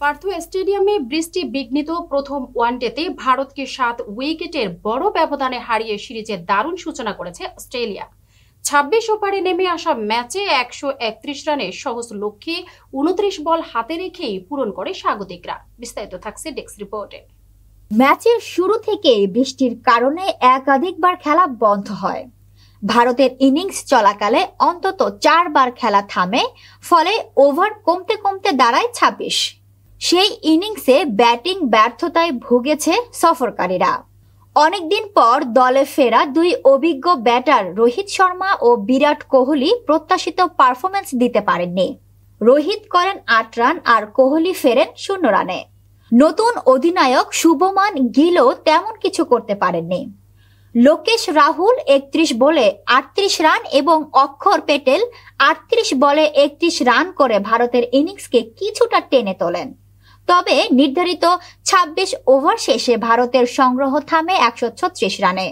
পার্থ স্টেডিয়ামে বৃষ্টি বিঘ্নিত প্রথম ওয়ানডেতে ভারতকে 7 উইকেটের বড় ব্যবধানে হারিয়ে সিরিজের দারুণ সূচনা করেছে অস্ট্রেলিয়া। 26 ওভারে নেমে আসা ম্যাচে 131 রানের সহজ লক্ষ্যে 29 বল হাতে রেখেই পূরণ করে স্বাগতিকরা। বিস্তারিত থাকছে ডেস্ক রিপোর্টে। ম্যাচের শুরু থেকে বৃষ্টির কারণে একাধিকবার খেলা বন্ধ হয়। ভারতের ইনিংস চলাকালে অন্তত 4 বার খেলা থামে, ফলে ওভার কমতে কমতে দাঁড়ায় 26। সেই ইনিংসে ব্যাটিং ব্যর্থতায় ভুগেছে সফরকারীরা। অনেকদিন পর দলে ফেরা দুই অভিজ্ঞ ব্যাটার রোহিত শর্মা ও বিরাট কোহলি প্রত্যাশিত পারফরম্যান্স দিতে পারেননি। রোহিত করেন 8 রান আর কোহলি ফেরেন 0 রানে। নতুন অধিনায়ক শুভমান গিলও তেমন কিছু করতে পারেননি। লোকেশ রাহুল 31 বলে 38 রান এবং অক্ষর পেটেল 38 বলে 31 রান করে ভারতের ইনিংসকে কিছুটা টেনে তোলেন। তবে নির্ধারিত 26 ওভার শেষে ভারতের সংগ্রহ থামে 136 রানে।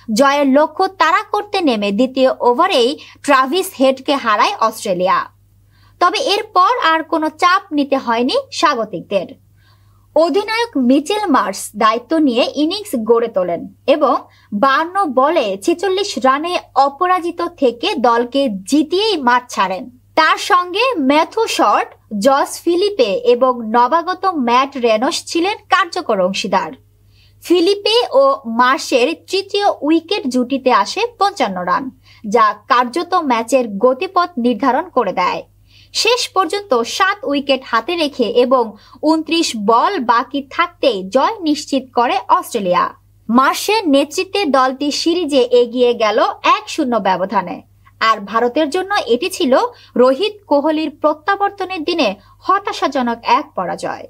জয়ের লক্ষ্য তাড়া করতে নেমে দ্বিতীয় ওভারেই ট্রাভিস হেডকে হারায় অস্ট্রেলিয়া। তবে এরপর আর কোনো চাপ নিতে হয়নি স্বাগতিকদের। অধিনায়ক মিচেল মার্শ দায়িত্ব নিয়ে ইনিংস গড়ে তোলেন এবং 52 বলে 46 রানে অপরাজিত থেকে দলকে জিতিয়েই মাঠ ছাড়েন। তার সঙ্গে ম্যাথু শর্ট, জস ফিলিপে এবং নবাগত ম্যাট রেনস ছিলেন কার্যকর অংশীদার। ফিলিপে ও মার্শের তৃতীয় উইকেট জুটিতে আসে 55 রান, যা কার্যত ম্যাচের গতিপথ নির্ধারণ করে দেয়। শেষ পর্যন্ত 7 উইকেট হাতে রেখে এবং 29 বল বাকি থাকতেই জয় নিশ্চিত করে অস্ট্রেলিয়া। মার্শের নেতৃত্বে দলটি সিরিজে এগিয়ে গেল 1-0 ব্যবধানে। আর ভারতের জন্য এটি ছিল রোহিত কোহলির প্রত্যাবর্তনের দিনে হতাশাজনক এক পরাজয়।